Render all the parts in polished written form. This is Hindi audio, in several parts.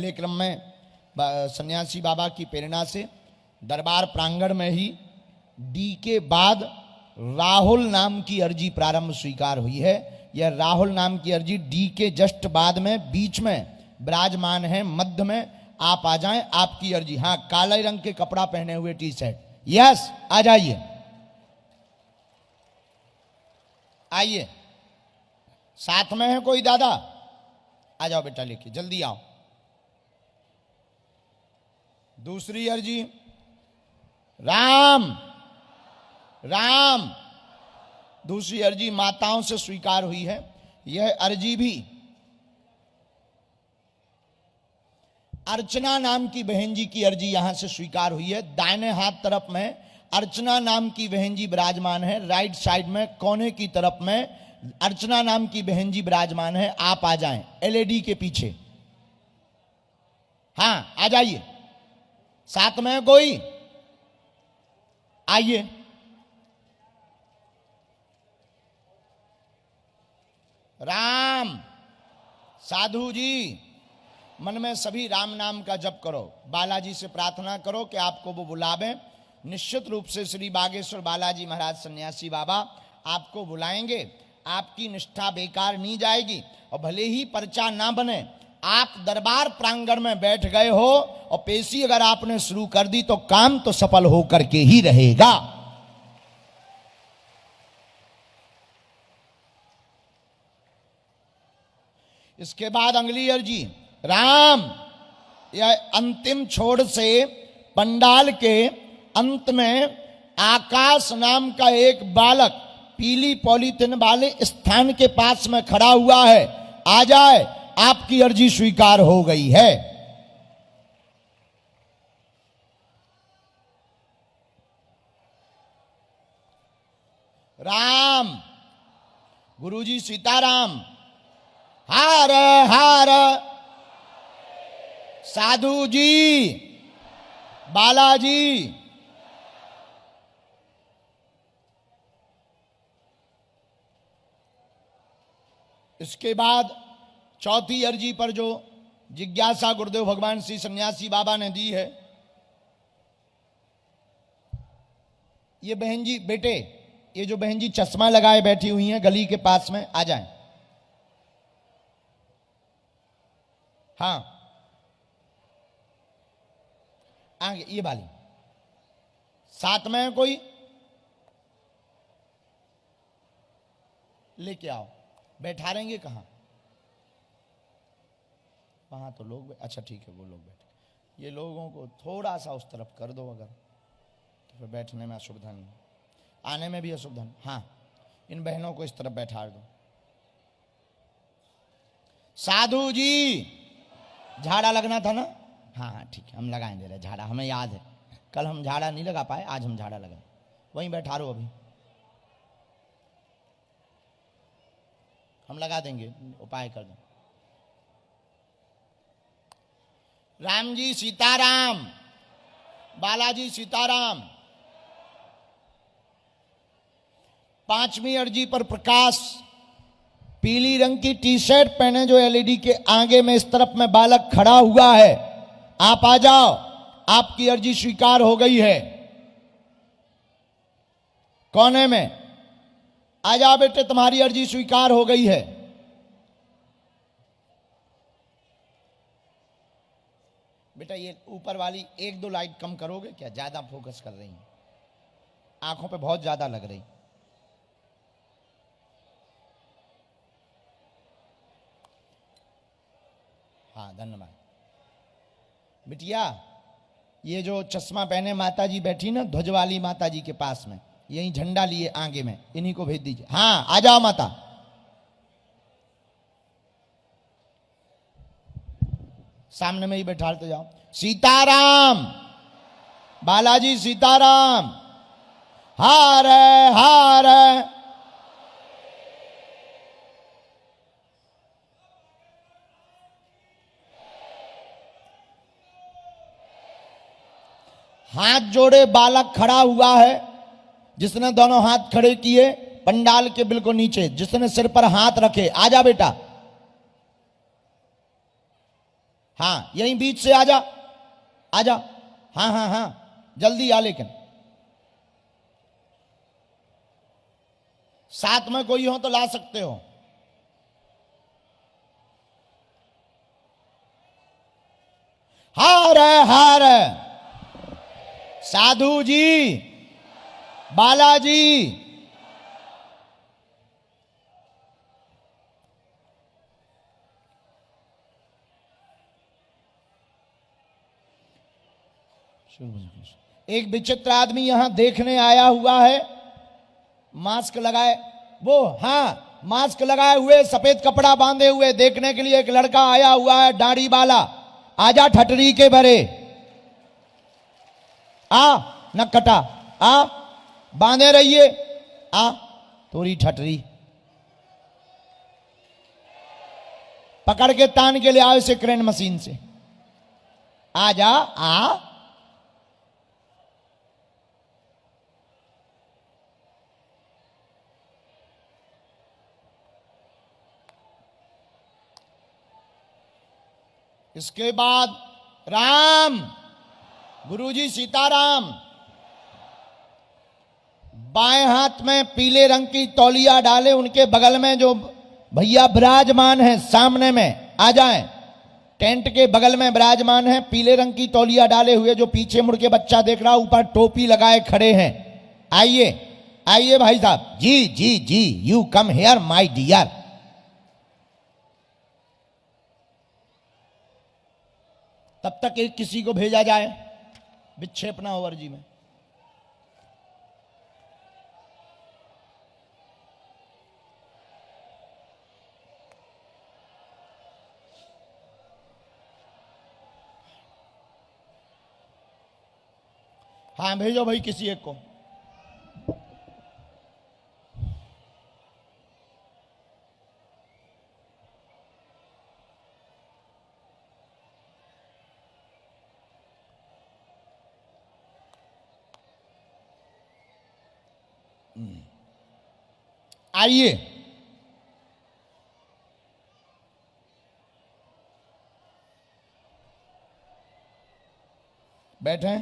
पहले क्रम में सन्यासी बाबा की प्रेरणा से दरबार प्रांगण में ही डी के बाद राहुल नाम की अर्जी प्रारंभ स्वीकार हुई है। यह राहुल नाम की अर्जी डी के जस्ट बाद में बीच में विराजमान है, मध्य में आप आ जाएं, आपकी अर्जी। हाँ, काले रंग के कपड़ा पहने हुए टी शर्ट, यस आ जाइए, आइए। साथ में है कोई दादा? आ जाओ बेटा, लेके जल्दी आओ। दूसरी अर्जी राम राम, दूसरी अर्जी माताओं से स्वीकार हुई है। यह अर्जी भी अर्चना नाम की बहन जी की अर्जी यहां से स्वीकार हुई है। दाहिने हाथ तरफ में अर्चना नाम की बहन जी विराजमान है, राइट साइड में कोने की तरफ में अर्चना नाम की बहन जी विराजमान है। आप आ जाएं एलईडी के पीछे। हाँ, आ जाइए। साथ में कोई? आइए। राम, साधु जी मन में सभी राम नाम का जप करो, बालाजी से प्रार्थना करो कि आपको वो बुलावें। निश्चित रूप से श्री बागेश्वर बालाजी महाराज सन्यासी बाबा आपको बुलाएंगे, आपकी निष्ठा बेकार नहीं जाएगी। और भले ही पर्चा ना बने, आप दरबार प्रांगण में बैठ गए हो और पेशी अगर आपने शुरू कर दी तो काम तो सफल होकर के ही रहेगा। इसके बाद अगली अर्जी राम। यह अंतिम छोड़ से पंडाल के अंत में आकाश नाम का एक बालक पीली पॉलीथिन वाले स्थान के पास में खड़ा हुआ है। आ जाए, आपकी अर्जी स्वीकार हो गई है। राम, गुरुजी सीताराम। हार हार, साधु जी, बालाजी। इसके बाद चौथी अर्जी पर जो जिज्ञासा गुरुदेव भगवान श्री सन्यासी बाबा ने दी है, ये बहन जी, बेटे, ये जो बहन जी चश्मा लगाए बैठी हुई हैं गली के पास में, आ जाएं। हाँ, आगे ये वाली। साथ में कोई? लेके आओ। बैठा रहेंगे कहाँ? वहां तो लोग, अच्छा ठीक है, वो लोग बैठे। ये लोगों को थोड़ा सा उस तरफ कर दो, अगर तो फिर बैठने में असुविधा नहीं, आने में भी असुविधा नहीं। हाँ, इन बहनों को इस तरफ बैठा दो। साधु जी, झाड़ा लगना था ना? हाँ हाँ ठीक है, हम लगाएं दे रहे झाड़ा, हमें याद है। कल हम झाड़ा नहीं लगा पाए, आज हम झाड़ा लगाए। वहीं बैठा रहो, अभी हम लगा देंगे, उपाय कर दो। राम जी सीताराम, बालाजी सीताराम। पांचवी अर्जी पर प्रकाश, पीली रंग की टी शर्ट पहने जो एलईडी के आगे में इस तरफ में बालक खड़ा हुआ है, आप आ जाओ, आपकी अर्जी स्वीकार हो गई है। कोने में आ जाओ बेटे, तुम्हारी अर्जी स्वीकार हो गई है। बेटा ये ऊपर वाली एक दो लाइट कम करोगे क्या? ज्यादा फोकस कर रही हैं, आंखों पे बहुत ज्यादा लग रही। हाँ धन्यवाद। बिटिया, ये जो चश्मा पहने माता जी बैठी ना, ध्वज वाली माता जी के पास में, यही झंडा लिए आगे में, इन्हीं को भेज दीजिए। हाँ आ जाओ माता। सामने में ही बैठाते जाओ। सीताराम, बालाजी सीताराम। हार हार, हाथ जोड़े बालक खड़ा हुआ है, जिसने दोनों हाथ खड़े किए पंडाल के बिल्कुल नीचे, जिसने सिर पर हाथ रखे। आजा बेटा, हाँ यहीं बीच से आ जा, आ जा। हाँ हाँ हाँ जल्दी आ, लेकिन साथ में कोई हो तो ला सकते हो। हार है, हार है। साधु जी, बालाजी, एक विचित्र आदमी यहां देखने आया हुआ है, मास्क लगाए, वो हाँ मास्क लगाए हुए, सफेद कपड़ा बांधे हुए, देखने के लिए एक लड़का आया हुआ है, दाढ़ी वाला। आजा ठटरी के भरे, आ नक्कटा, आ बांधे रहिए, आ थोड़ी ठटरी पकड़ के तान के ले आओ इसे क्रेन मशीन से। आ जा, आ इसके बाद राम, गुरुजी सीताराम। बाएं हाथ में पीले रंग की तौलिया डाले, उनके बगल में जो भैया विराजमान है सामने में आ जाएं। टेंट के बगल में विराजमान है, पीले रंग की तौलिया डाले हुए, जो पीछे मुड़ के बच्चा देख रहा, ऊपर टोपी लगाए खड़े हैं। आइए आइए भाई साहब, जी जी जी, you come here my dear. तब तक एक किसी को भेजा जाए, विक्षेप ना हो अर्जी में। हाँ भेजो भाई किसी एक को। आइए, बैठे।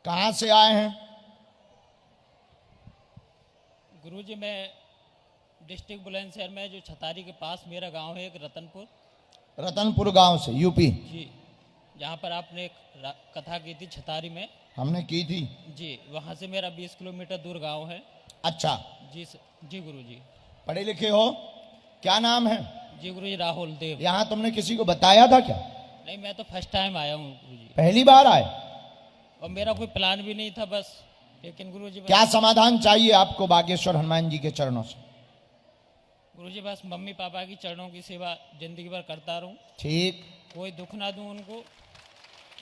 कहां से आए हैं? गुरुजी मैं डिस्ट्रिक्ट बुलंदशहर में, जो छतारी के पास मेरा गांव है, एक रतनपुर। रतनपुर गांव से, यूपी। जी, जहां पर आपने एक कथा की थी छतारी में। हमने की थी जी, वहां से मेरा 20 किलोमीटर दूर गांव है। अच्छा, जी गुरुजी। पढ़े लिखे हो? क्या नाम है? जी गुरुजी, राहुल देव। यहाँ तुमने किसी को बताया था क्या? नहीं, मैं तो फर्स्ट टाइम आया हूँ गुरुजी। पहली बार आए? और मेरा कोई प्लान भी नहीं था बस, लेकिन गुरुजी क्या समाधान चाहिए आपको बागेश्वर हनुमान जी के चरणों से? गुरुजी बस मम्मी पापा की चरणों की सेवा जिंदगी भर करता रहूं, ठीक। कोई दुख ना दूं उनको।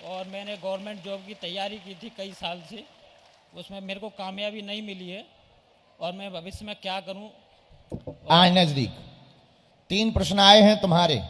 और मैंने गवर्नमेंट जॉब की तैयारी की थी कई साल से, उसमें मेरे को कामयाबी नहीं मिली है, और मैं भविष्य में क्या करूं। आए नजदीक। 3 प्रश्न आए हैं तुम्हारे।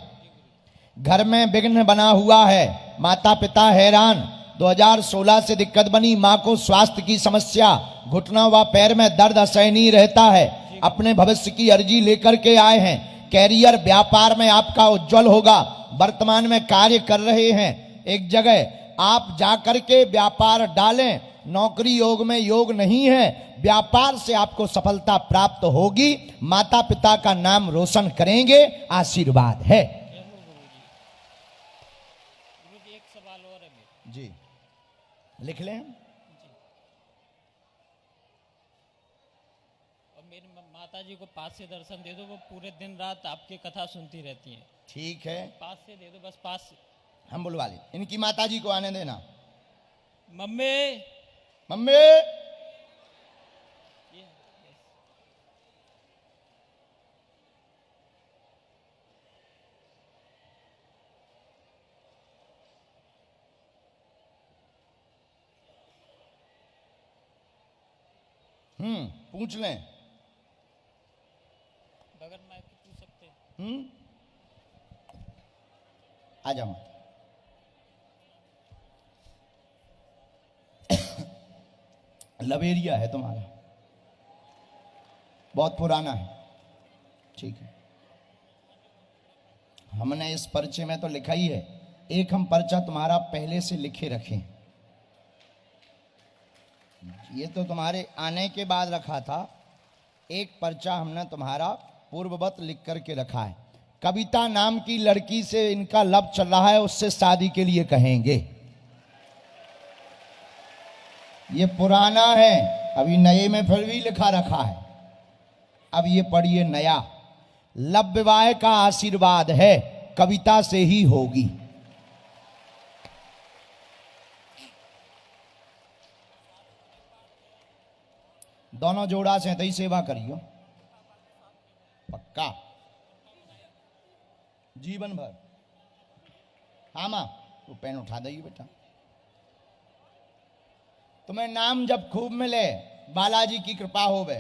घर में विघ्न बना हुआ है, माता पिता हैरान, 2016 से दिक्कत बनी, मां को स्वास्थ्य की समस्या, घुटना व पैर में दर्द असहनीय रहता है। अपने भविष्य की अर्जी लेकर के आए हैं। कैरियर व्यापार में आपका उज्जवल होगा। वर्तमान में कार्य कर रहे हैं, एक जगह आप जाकर के व्यापार डालें। नौकरी योग में योग नहीं है, व्यापार से आपको सफलता प्राप्त होगी। माता पिता का नाम रोशन करेंगे, आशीर्वाद है। गुरुजी एक सवाल और है मेरा। जी लिख लें। और मेरी माता जी को पास से दर्शन दे दो, वो पूरे दिन रात आपकी कथा सुनती रहती हैं। ठीक है, पास से दे दो, बस पास से। हम बुलवा ले। इनकी माता जी को आने देना। मम्मी, मम्मी, पूछ लें। बगैर माइक के पूछ सकते हैं। आ जाओ। लवेरिया है तुम्हारा, बहुत पुराना है। ठीक है, हमने इस पर्चे में तो लिखा ही है, एक हम पर्चा तुम्हारा पहले से लिखे रखें। ये तो तुम्हारे आने के बाद रखा था, एक पर्चा हमने तुम्हारा पूर्ववत लिख करके रखा है। कविता नाम की लड़की से इनका लब चल रहा है, उससे शादी के लिए कहेंगे। ये पुराना है, अभी नए में फिर भी लिखा रखा है। अब ये पढ़िए नया। लब विवाह का आशीर्वाद है, कविता से ही होगी। दोनों जोड़ा से तई सेवा करियो, पक्का जीवन भर। हाँ मां, वो पेन उठा दइए बेटा। तुम्हें नाम जब खूब मिले, बालाजी की कृपा होवे।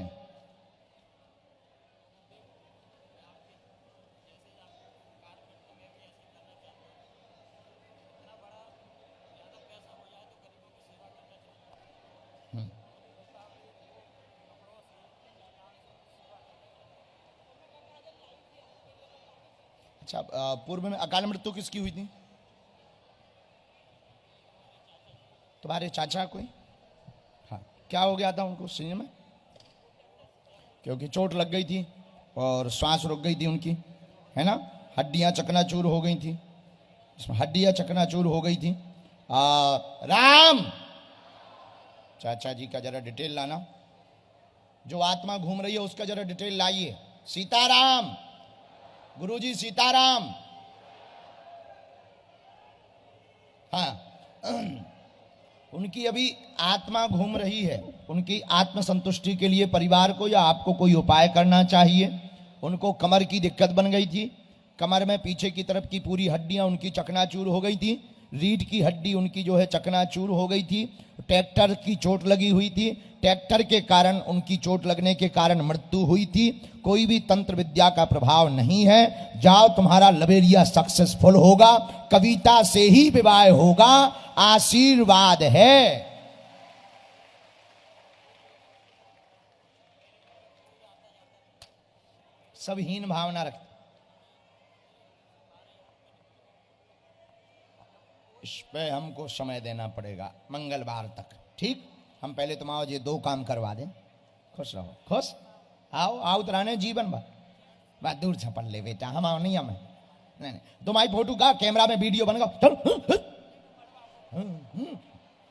अच्छा, पूर्व में अकाल मृत्यु किसकी हुई थी? तुम्हारे चाचा कोई? हाँ, क्या हो गया था उनको शरीर में? क्योंकि चोट लग गई थी और श्वास रुक गई थी उनकी, है ना? हड्डियां चकनाचूर हो गई थी, हड्डियां चकनाचूर हो गई थी। राम, चाचा जी का जरा डिटेल लाना, जो आत्मा घूम रही है उसका जरा डिटेल लाइए। सीताराम, गुरुजी सीताराम। हाँ, उनकी अभी आत्मा घूम रही है, उनकी आत्म संतुष्टि के लिए परिवार को या आपको कोई उपाय करना चाहिए। उनको कमर की दिक्कत बन गई थी, कमर में पीछे की तरफ की पूरी हड्डियां उनकी चकनाचूर हो गई थी, रीढ़ की हड्डी उनकी जो है चकनाचूर हो गई थी, ट्रैक्टर की चोट लगी हुई थी, ट्रैक्टर के कारण उनकी चोट लगने के कारण मृत्यु हुई थी। कोई भी तंत्र विद्या का प्रभाव नहीं है। जाओ, तुम्हारा लवेरिया सक्सेसफुल होगा, कविता से ही विवाह होगा, आशीर्वाद है। सब हीन भावना रखते, इस पे हमको समय देना पड़ेगा मंगलवार तक। ठीक, हम पहले तुम्हारा ये 2 काम करवा दें। खुश रहो, खुश। आओ आओ तराने जीवन भर। बात दूर छपन ले बेटा, हम आओ नहीं, हमें नहीं नहीं। तुम्हारी फोटो का कैमरा में वीडियो बनेगा, चल।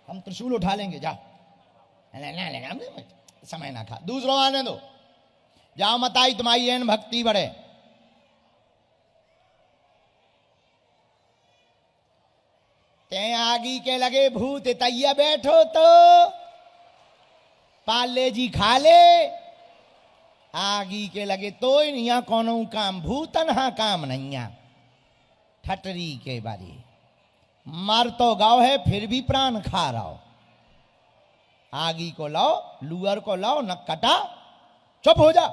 हम त्रिशूल उठा लेंगे, जाओ। समय ना खा, दूसरों आने दो। जाओ, मत आई तुम्हारी एन भक्ति बढ़े। ते आगी के लगे भूत, तैया बैठो तो पाले जी खा ले। आगी के लगे तो नहीं कोनो काम, भूतन हाँ काम नहीं। ठटरी के बारी मर तो गाओ है, फिर भी प्राण खा रहा। आगी को लाओ, लुअर को लाओ, न कटा, चुप हो जा।